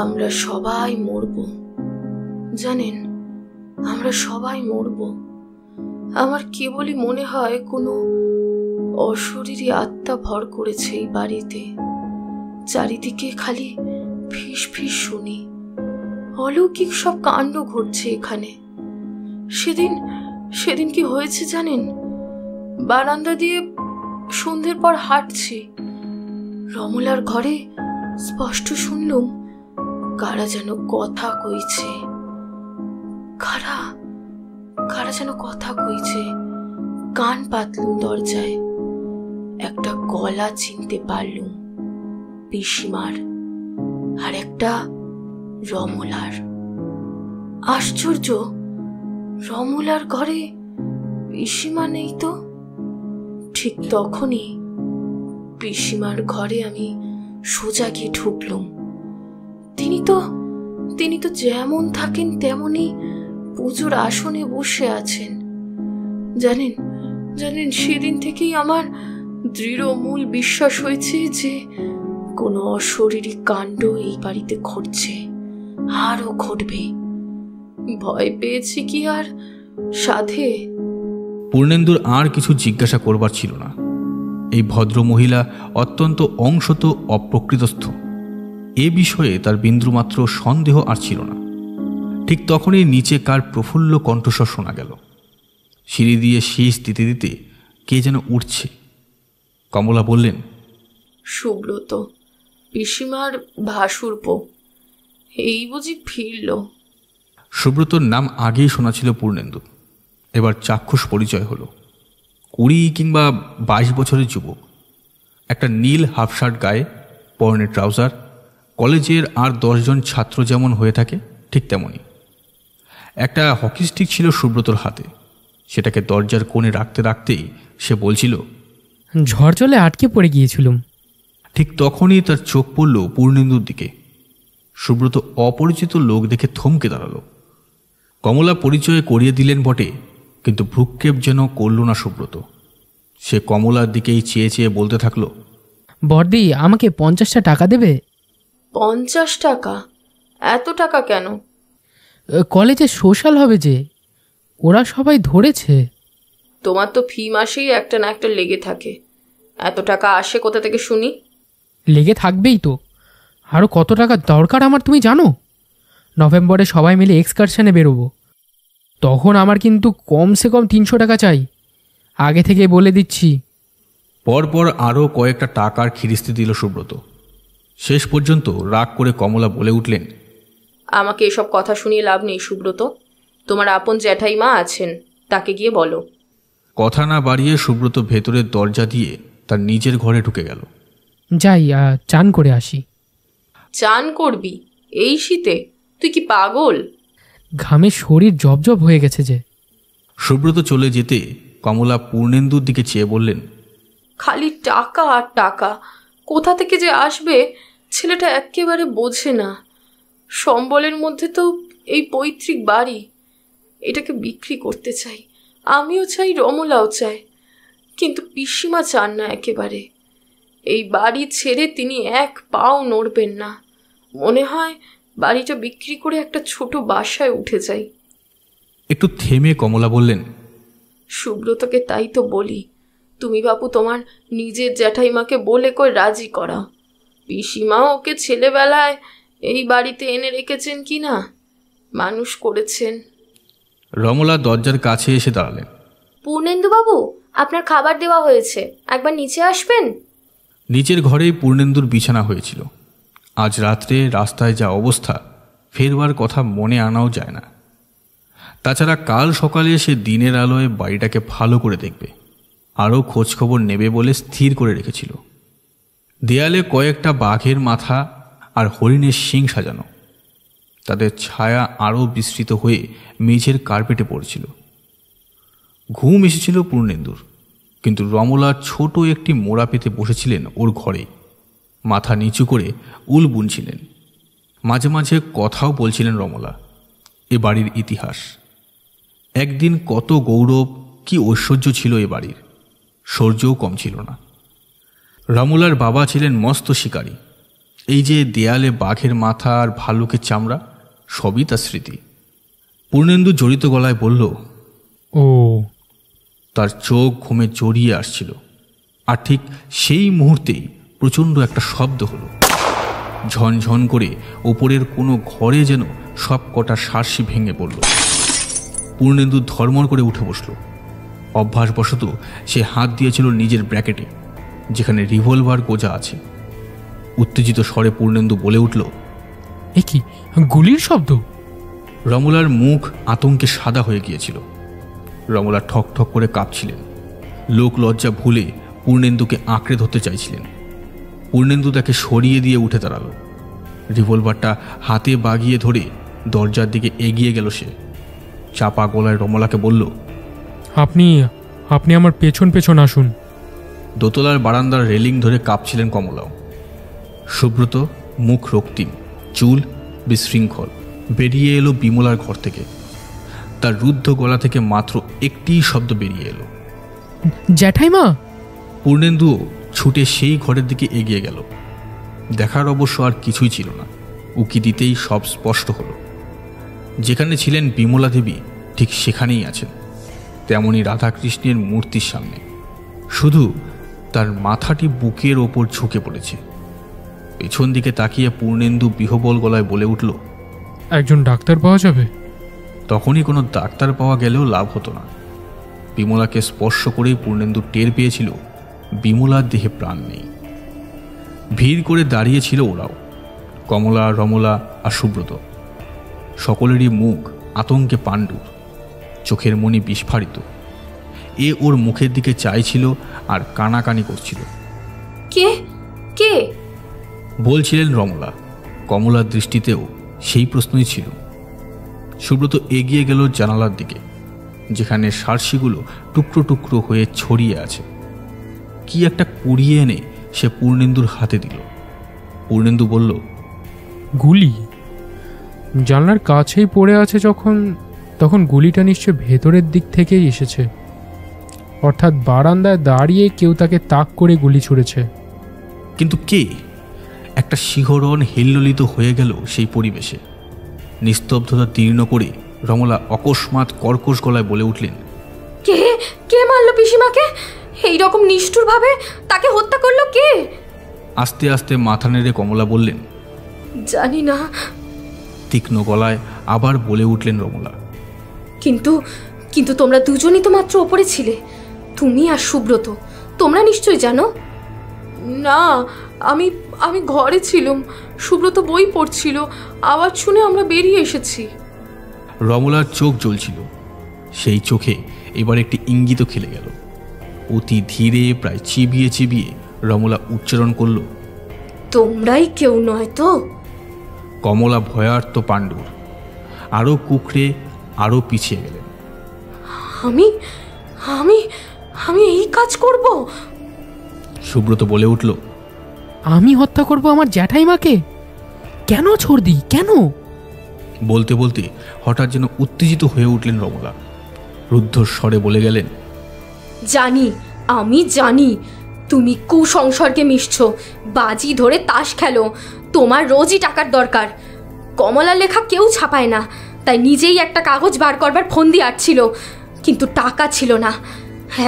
আমরা সবাই মরব। জানেন, আমরা সবাই মরব। আমার কেবলই মনে হয় কোনো অশরীরী আত্মা ভর করেছে এই বাড়িতে। চারিদিকে খালি ফিস ফিস শুনি। অলৌকিক সব কাণ্ড ঘটছে এখানে। সেদিন কি হয়েছে জানেন? বারান্দা দিয়ে সন্ধ্যের পর হাঁটছি, রমলার ঘরে স্পষ্ট শুনলুম কারা যেন কথা কইছে। কারা যেন কথা কইছে। কান পাতলুম দরজায়। একটা গলা চিনতে পারলুম, পিসিমার, আর একটা রমলার। আশ্চর্য, রমলার ঘরে পিসিমা নেই তো। ঠিক তখনই পিসিমার ঘরে আমি সোজা গিয়ে ঢুকলুম। তিনি তো যেমন থাকেন তেমনি পুজোর আসনে বসে আছেন। জানেন, সেদিন থেকেই আমার দৃঢ় মূল বিশ্বাস হয়েছে যে কোনো অশরীরী কাণ্ড এই বাড়িতে ঘটছে, আরও ঘটবে। ভয় পেয়েছি কি আর সাধে? পূর্ণেন্দুর আর কিছু জিজ্ঞাসা করবার ছিল না। এই ভদ্র মহিলা অত্যন্ত অংশত অপ্রকৃতস্থ, এ বিষয়ে তার বিন্দুমাত্র সন্দেহ আর ছিল না। ঠিক তখনই নিচে কার প্রফুল্ল কণ্ঠস্বর শোনা গেল। সিঁড়ি দিয়ে শীষ দিতে দিতে কে যেন উঠছে। কমলা বললেন, সুব্রত, পিসিমার ভাসুরপো। এই বুঝি ফিরল? সুব্রতর নাম আগেই শোনা ছিল পূর্ণেন্দু। এবার চাক্ষুষ পরিচয় হলো। 20 কিংবা 22 বছরের যুবক। একটা নীল হাফ শার্ট গায়ে, পরনে ট্রাউজার। কলেজের আর 10 জন ছাত্র যেমন হয়ে থাকে ঠিক তেমনই। একটা হকি স্টিক ছিল সুব্রতর হাতে। সেটাকে দরজার কোণে রাখতে রাখতেই সে বলছিল, ঝড় জলে আটকে পড়ে গিয়েছিলাম। ঠিক তখনই তার চোখ পড়ল পূর্ণেন্দুর দিকে। সুব্রত অপরিচিত লোক দেখে থমকে দাঁড়ালো। কমলা পরিচয় করিয়ে দিলেন বটে, কিন্তু ভ্রুক্ষেপ যেন করল না সুব্রত। সে কমলার দিকেই চেয়ে চেয়ে বলতে থাকলো, বর্দি, আমাকে 50টা টাকা দেবে? 50 টাকা? এত টাকা কেন? কলেজে সোশ্যাল হবে যে, ওরা সবাই ধরেছে। তোমার তো ফি মাসেই একটা না একটা লেগে থাকে। এত টাকা আসে কোথা থেকে শুনি? লেগে থাকবেই তো। আরও কত টাকা দরকার আমার তুমি জানো? নভেম্বরে সবাই মিলে এক্সকারশনে বেরোবো। তখন আমার কিন্তু কমসে কম 300 টাকা চাই। আগে থেকে বলে দিচ্ছি। পরপর আরও কয়েকটা টাকার খিরিস্তি দিল সুব্রত। শেষ পর্যন্ত রাগ করে কমলা বলে উঠলেন, আমাকে এসব কথা শুনিয়ে লাভ নেই সুব্রত। তোমার আপন জ্যাঠাইমা আছেন, তাকে গিয়ে বলো। কথা না বাড়িয়ে সুব্রত ভেতরের দরজা দিয়ে তার নিজের ঘরে ঢুকে গেল। যাই চান করে আসি। চান করবি এই শীতে? তুই কি পাগল? ঘামে শরীর জবজব হয়ে গেছে যে। সুব্রত চলে যেতে কমলা পূর্ণেন্দুর দিকে চেয়ে বললেন, খালি টাকা আর টাকা, কোথা থেকে যে আসবে ছেলেটা একেবারে বোঝে না। সম্বলের মধ্যে তো এই পৈতৃক বাড়ি, এটাকে বিক্রি করতে চাই, আমিও চাই, রমলাও চায়, কিন্তু পিসিমা চান না একেবারে। এই বাড়ি ছেড়ে তিনি এক পাও নড়বেন না। মনে হয় বাড়িটা বিক্রি করে একটা ছোট বাসায় উঠে যাই। একটু থেমে কমলা বললেন, সুব্রতকে তাই তো বলি, তুমি বাপু তোমার নিজের জ্যাঠাইমাকে বলে কই রাজি করাও। পিসিমাও ওকে ছেলেবেলায় এই বাড়িতে এনে রেখেছেন কি না, মানুষ করেছেন। রমলা দরজার কাছে এসে দাঁড়ালেন। পূর্ণেন্দু বাবু, আপনার খাবার দেওয়া হয়েছে, একবার নিচে আসবেন। নিচের ঘরেই পূর্ণেন্দুর বিছানা হয়েছিল। আজ রাত্রে রাস্তায় যা অবস্থা, ফেরবার কথা মনে আনাও যায় না। তাছাড়া কাল সকালে সে দিনের আলোয় বাড়িটাকে ভালো করে দেখবে, আরও খোঁজখবর নেবে বলে স্থির করে রেখেছিল। দেয়ালে কয়েকটা বাঘের মাথা আর হরিণের শিং সাজানো, তাদের ছায়া আরও বিস্তৃত হয়ে মেঝের কার্পেটে পড়ছিল। ঘুম এসেছিল পূর্ণেন্দুর, কিন্তু রমলা ছোট একটি মোড়া পেতে বসেছিলেন ওর ঘরে, মাথা নিচু করে উল বুনছিলেন। মাঝে মাঝে কথাও বলছিলেন রমলা, এ বাড়ির ইতিহাস। একদিন কত গৌরব কি ঐশ্বর্য ছিল এ বাড়ির, শৌর্যও কম ছিল না। রমলার বাবা ছিলেন মস্ত শিকারী। এই যে দেয়ালে বাঘের মাথা আর ভালুকের চামড়া, সবই তার স্মৃতি। পূর্ণেন্দু জড়িত গলায় বলল, ও। তার চোখ ঘুমে জড়িয়ে আসছিল। আর ঠিক সেই মুহূর্তেই প্রচণ্ড একটা শব্দ হলো। ঝনঝন করে ওপরের কোনো ঘরে যেন সব কটা সার্সি ভেঙে পড়ল। পূর্ণেন্দু ধর্মর করে উঠে বসল। অভ্যাসবশত সে হাত দিয়েছিল নিজের ব্র্যাকেটে, যেখানে রিভলভার গোজা আছে। উত্তেজিত স্বরে পূর্ণেন্দু বলে উঠল, এ কি গুলির শব্দ? রমলার মুখ আতঙ্কে সাদা হয়ে গিয়েছিল। রমলা ঠক ঠক করে কাঁপছিলেন। লোক লজ্জা ভুলে পূর্ণেন্দুকে আঁকড়ে ধরতে চাইছিলেন। পূর্ণেন্দু তাকে সরিয়ে দিয়ে উঠে দাঁড়ালো। রিভলভারটা হাতে বাগিয়ে ধরে দরজার দিকে এগিয়ে গেল সে। চাপা গলায় রমলাকে বলল, আপনি আপনি আমার পেছন পেছন আসুন। দোতলার বারান্দার রেলিং ধরে কাঁপছিলেন কমলাও। সুব্রত মুখ রক্তিম, চুল বিশৃঙ্খল, বেরিয়ে এলো বিমলার ঘর থেকে। তার রুদ্ধ গলা থেকে মাত্র একটি শব্দ বেরিয়ে এলো, জ্যাঠাইমা। পূর্ণেন্দুও ছুটে সেই ঘরের দিকে এগিয়ে গেল। দেখার অবশ্য আর কিছুই ছিল না, উকি দিতেই সব স্পষ্ট হলো। যেখানে ছিলেন বিমলা দেবী, ঠিক সেখানেই আছেন, তেমনি রাধাকৃষ্ণের মূর্তির সামনে। শুধু তার মাথাটি বুকের ওপর ঝুঁকে পড়েছে। পেছন দিকে তাকিয়ে পূর্ণেন্দু বিহবল গলায় বলে উঠল, একজন ডাক্তার পাওয়া যাবে? তখনই কোনো ডাক্তার পাওয়া গেলেও লাভ হতো না। বিমলাকে স্পর্শ করেই পূর্ণেন্দু টের পেয়েছিল বিমলার দেহে প্রাণ নেই। ভিড় করে দাঁড়িয়েছিল ওরাও, কমলা, রমলা আর সুব্রত। সকলেরই মুখ আতঙ্কে পাণ্ডুর, চোখের মনি বিস্ফারিত। এ ওর মুখের দিকে চাইছিল আর কানাকানি করছিল। কে কে বলছিলেন রমলা। কমলার দৃষ্টিতেও সেই প্রশ্নই ছিল। সুব্রত এগিয়ে গেল জানালার দিকে, যেখানে সার্সিগুলো টুকরো টুকরো হয়ে ছড়িয়ে আছে। কি একটা কুড়িয়ে এনে সে পূর্ণেন্দুর হাতে দিল। পূর্ণেন্দু বলল, গুলি? জানলার কাছেই পড়ে আছে যখন, তখন গুলিটা নিশ্চয় ভেতরের দিক থেকেই এসেছে। অর্থাৎ বারান্দায় দাঁড়িয়ে কেউ তাকে তাক করে গুলি ছুঁড়েছে। কিন্তু কে? একটা শিহরণ হিল্লোলিত হয়ে গেল সেই পরিবেশে। নিস্তব্ধতা তীর্ণ করে রমলা অকস্মাৎ কর্কশ গলায় বলে উঠলেন, কে কে মারল পিসিমাকে? এইরকম নিষ্ঠুরভাবে তাকে হত্যা করলো কে? আস্তে আস্তে মাথা নেড়ে কমলা বললেন, জানি না। তীক্ষ্ণ গলায় আবার বলে উঠলেন রমলা, কিন্তু কিন্তু তোমরা দুজনই তো মাত্র ওপরে ছিলে, তুমি আর সুব্রত, তোমরা নিশ্চয়ই জানো। না, আমি আমি ঘরে ছিলাম, সুব্রত বই পড়ছিল, আওয়াজ শুনে আমরা বেরিয়ে এসেছি। রমলার চোখ জ্বলছিল, সেই চোখে এবার একটি ইঙ্গিত খেলে গেল। অতি ধীরে, প্রায় চিবিয়ে চিবিয়ে রমলা উচ্চারণ করল, তোমরাই কেউ নয় তো? কমলা ভয়ার্ত পাণ্ডুর আরও কুকড়ে আরও পিছিয়ে গেলেন। আমি আমি আমি এই কাজ করব? সুব্রত বলে উঠল, আমি হত্যা করব আমার জ্যাঠাইমাকে? কেন ছর্দি, কেন? বলতে বলতে হঠাৎ যেন উত্তেজিত হয়ে উঠলেন রমলা। রুদ্ধস্বরে বলে গেলেন, জানি, আমি জানি তুমি কুসংসর্গে মিশছ, বাজি ধরে তাস খেলো, তোমার রোজই টাকার দরকার। কমলার লেখা কেউ ছাপায় না, তাই নিজেই একটা কাগজ বার করবার ফন্দি আটছিল, কিন্তু টাকা ছিল না।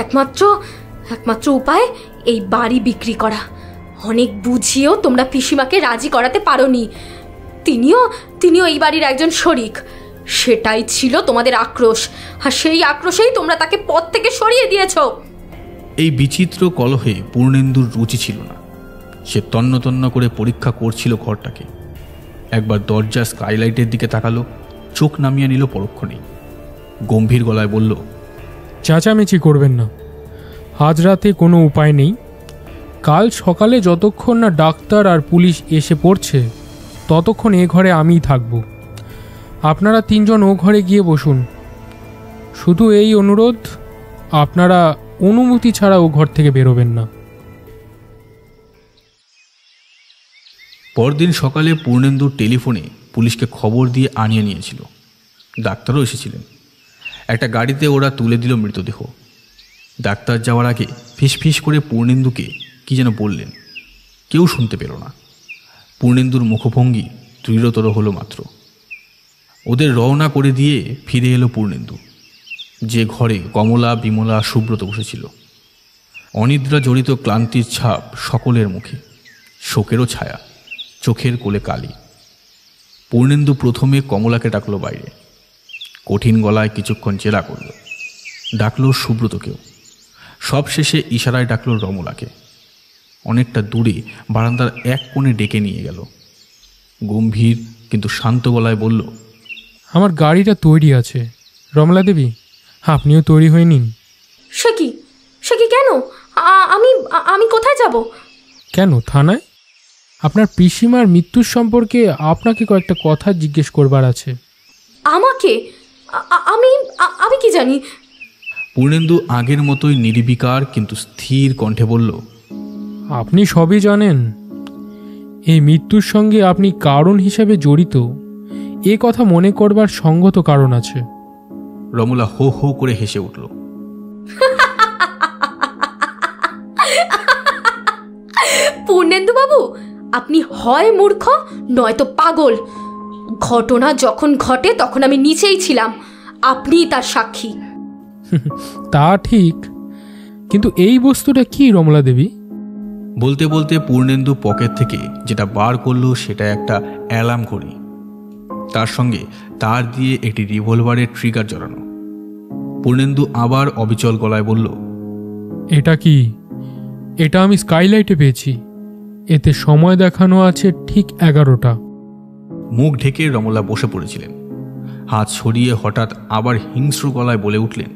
একমাত্র উপায় এই বাড়ি বিক্রি করা। অনেক বুঝিয়েও তোমরা পিসিমাকে রাজি করাতে পারোনি। তিনিও এই বাড়ির একজন শরিক। সেটাই ছিল তোমাদের আক্রোশ, আর সেই আক্রোশেই তোমরা তাকে পথ থেকে সরিয়ে দিয়েছো। এই বিচিত্র কলহে পূর্ণেন্দুর রুচি ছিল না। সে তন্ন তন্ন করে পরীক্ষা করছিল ঘরটাকে। একবার দরজা স্কাইলাইটের দিকে তাকালো, চোখ নামিয়ে নিল পরক্ষণেই। গম্ভীর গলায় বলল, চেঁচামেচি করবেন না, আজ রাতে কোনো উপায় নেই। কাল সকালে যতক্ষণ না ডাক্তার আর পুলিশ এসে পড়ছে ততক্ষণ এ ঘরে আমিই থাকব। আপনারা তিনজন ও ঘরে গিয়ে বসুন। শুধু এই অনুরোধ, আপনারা অনুমতি ছাড়া ও ঘর থেকে বেরোবেন না। পরদিন সকালে পূর্ণেন্দুর টেলিফোনে পুলিশকে খবর দিয়ে আনিয়ে নিয়েছিল। ডাক্তারও এসেছিলেন। একটা গাড়িতে ওরা তুলে দিল মৃতদেহ। ডাক্তার যাওয়ার আগে ফিসফিস করে পূর্ণেন্দুকে কি যেন বললেন, কেউ শুনতে পেল না। পূর্ণেন্দুর মুখভঙ্গি দৃঢ়তর হলো মাত্র। ওদের রওনা করে দিয়ে ফিরে এলো পূর্ণেন্দু, যে ঘরে কমলা, বিমলা, সুব্রত বসেছিল। অনিদ্রা জড়িত ক্লান্তির ছাপ সকলের মুখে, শোকেরও ছায়া, চোখের কোলে কালি। পূর্ণেন্দু প্রথমে কমলাকে ডাকলো বাইরে, কঠিন গলায় কিছুক্ষণ জেরা করল। ডাকলো সুব্রতকেও, সবশেষে ইশারায় ডাকলো রমলাকে। অনেকটা দূরে বারান্দার এক কোণে ডেকে নিয়ে গেল। গম্ভীর কিন্তু শান্ত গলায় বলল, আমার গাড়িটা তৈরি আছে, রমলা দেবী আপনিও তৈরি হয়ে নিন। সে কি কেন? আমি কোথায় যাব? কেন, থানায়? আপনার পিসিমার মৃত্যুর সম্পর্কে আপনাকে কয়েকটা কথা জিজ্ঞেস করবার আছে। আমাকে? আমি কি জানি? পূর্ণেন্দু আগের মতোই নির্বিকার কিন্তু স্থির কণ্ঠে বলল, আপনি সবই জানেন। এই মৃত্যুর সঙ্গে আপনি কারণ হিসেবে জড়িত, এ কথা মনে করবার সঙ্গত কারণ আছে। রমলা হো হো করে হেসে উঠল। পূর্ণেন্দু বাবু, আপনি হয় মূর্খ নয়তো পাগল। ঘটনা যখন ঘটে তখন আমি নিচেই ছিলাম, আপনিই তার সাক্ষী। তা ঠিক, কিন্তু এই বস্তুটা কি রমলা দেবী? বলতে বলতে পূর্ণেন্দু পকেট থেকে যেটা বার করলো সেটা একটা অ্যালার্ম ঘড়ি, তার সঙ্গে তার দিয়ে একটি রিভলভারের ট্রিগার জড়ানো। পূর্ণেন্দু আবার অবিচল গলায় বলল, এটা কি? এটা আমি স্কাইলাইটে পেয়েছি, এতে সময় দেখানো আছে ঠিক 11টা। মুখ ঢেকে রমলা বসে পড়েছিলেন। হাত সরিয়ে হঠাৎ আবার হিংস্র গলায় বলে উঠলেন,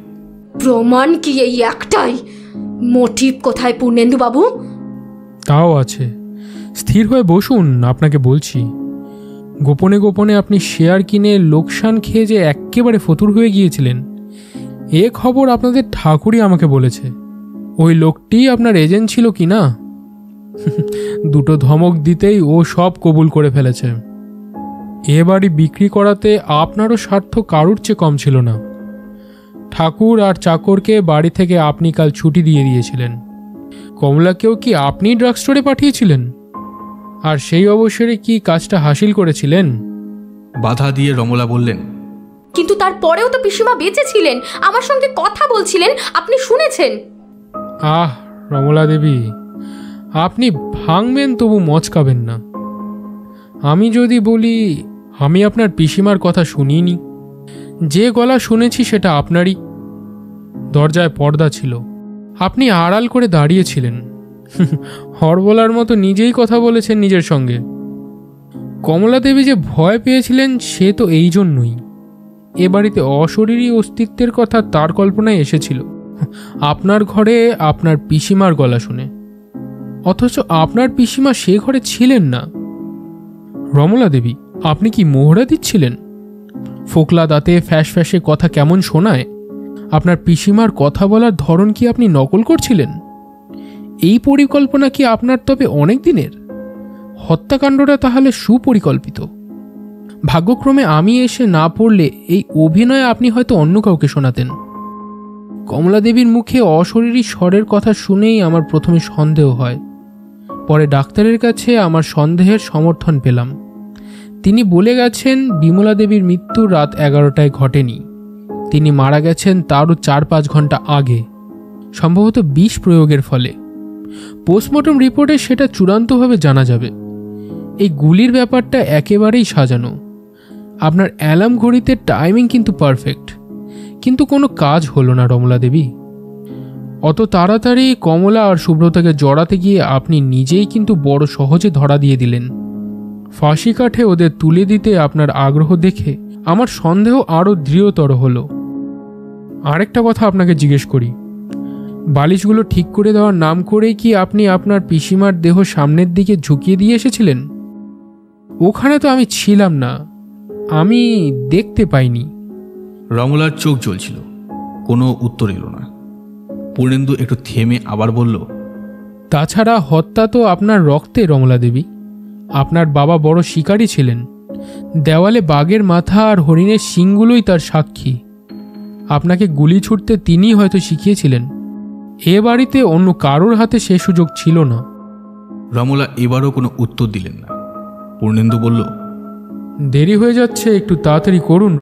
প্রমাণ কি এই একটাই? মোটিভ কোথায় পূর্ণেন্দু বাবু? তাও আছে, স্থির হয়ে বসুন, আপনাকে বলছি। গোপনে গোপনে আপনি শেয়ার কিনে লোকসান খেয়ে যে একেবারে ফতুর হয়ে গিয়েছিলেন, এ খবর আপনাদের ঠাকুরই আমাকে বলেছে। ওই লোকটি আপনার এজেন্ট ছিল কি না? দুটো ধমক দিতেই ও সব কবুল করে ফেলেছে। এ বাড়ি বিক্রি করাতে আপনারও স্বার্থ কারুর চেয়ে কম ছিল না। ঠাকুর আর চাকরকে বাড়ি থেকে আপনি কাল ছুটি দিয়ে দিয়েছিলেন। কমলাকেও কি আপনি ড্রাগ স্টোরে পাঠিয়েছিলেন? আর সেই অবসরে কি কাজটা হাসিল করেছিলেন? বাধা দিয়ে রমলা বললেন, কিন্তু তারপরেও তো পিসিমা বেঁচে ছিলেন, আমার সঙ্গে কথা বলছিলেন, আপনি শুনেছেন। আহ রমলা দেবী, আপনি ভাঙবেন তবু মচকাবেন না। আমি যদি বলি আমি আপনার পিসিমার কথা শুনিনি, যে গলা শুনেছি সেটা আপনারই। দরজায় পর্দা ছিল, আপনি আড়াল করে দাঁড়িয়েছিলেন। হরবলার মতো নিজেই কথা বলেছেন নিজের সঙ্গে। কমলা দেবী যে ভয় পেয়েছিলেন সে তো এই জন্যই। এ বাড়িতে অশরীরী অস্তিত্বের কথা তার কল্পনায় এসেছিল আপনার ঘরে আপনার পিসিমার গলা শুনে, অথচ আপনার পিসিমা সে ঘরে ছিলেন না। রমলা দেবী, আপনি কি মোহরা দিচ্ছিলেন? ফোকলা দাঁতে ফ্যাস ফ্যাসে কথা কেমন শোনায়? আপনার পিসিমার কথা বলার ধরন কি আপনি নকল করছিলেন? এই পরিকল্পনা কি আপনার তবে অনেক দিনের? হত্যাকাণ্ডটা তাহলে সুপরিকল্পিত। ভাগ্যক্রমে আমি এসে না পড়লে এই অভিনয় আপনি হয়তো অন্য কাউকে শোনাতেন। কমলা দেবীর মুখে অশরীরী স্বরের কথা শুনেই আমার প্রথমে সন্দেহ হয়। পরে ডাক্তারের কাছে আমার সন্দেহের সমর্থন পেলাম। তিনি বলে গেছেন বিমলা দেবীর মৃত্যু রাত 11টায় ঘটেনি, তিনি মারা গেছেন তারও 4-5 ঘন্টা আগে, সম্ভবত বিষ প্রয়োগের ফলে। পোস্টমর্টম রিপোর্টে সেটা চূড়ান্তভাবে জানা যাবে। এই গুলির ব্যাপারটা একেবারেই সাজানো। আপনার অ্যালার্ম ঘড়িতে টাইমিং কিন্তু পারফেক্ট, কিন্তু কোনো কাজ হলো না রমলা দেবী। অত তাড়াতাড়ি কমলা আর সুব্রতাকে জড়াতে গিয়ে আপনি নিজেই কিন্তু বড় সহজে ধরা দিয়ে দিলেন। ফাঁসি কাঠে ওদের তুলে দিতে আপনার আগ্রহ দেখে আমার সন্দেহ আরও দৃঢ়তর হলো। আরেকটা কথা আপনাকে জিজ্ঞেস করি, বালিশগুলো ঠিক করে দেওয়ার নাম করেই কি আপনি আপনার পিসিমার দেহ সামনের দিকে ঝুঁকিয়ে দিয়ে এসেছিলেন? ওখানে তো আমি ছিলাম না, আমি দেখতে পাইনি। রমলার চোখ জ্বলছিল, কোনো উত্তর এলো না। পূর্ণেন্দু একটু থেমে আবার বলল, তাছাড়া হত্যা তো আপনার রক্তে রমলা দেবী। আপনার বাবা বড় শিকারী ছিলেন, দেওয়ালে বাঘের মাথা আর হরিণের শিংগুলোই তার সাক্ষী। আপনাকে গুলি ছুটতে তিনিই হয়তো শিখিয়েছিলেন। এ বাড়িতে অন্য কারোর হাতে সে সুযোগ ছিল না। রমলা এবারও কোনো উত্তর দিলেন না। পূর্ণেন্দু বলল, দেরি হয়ে যাচ্ছে, একটু তাড়াতাড়ি করুন।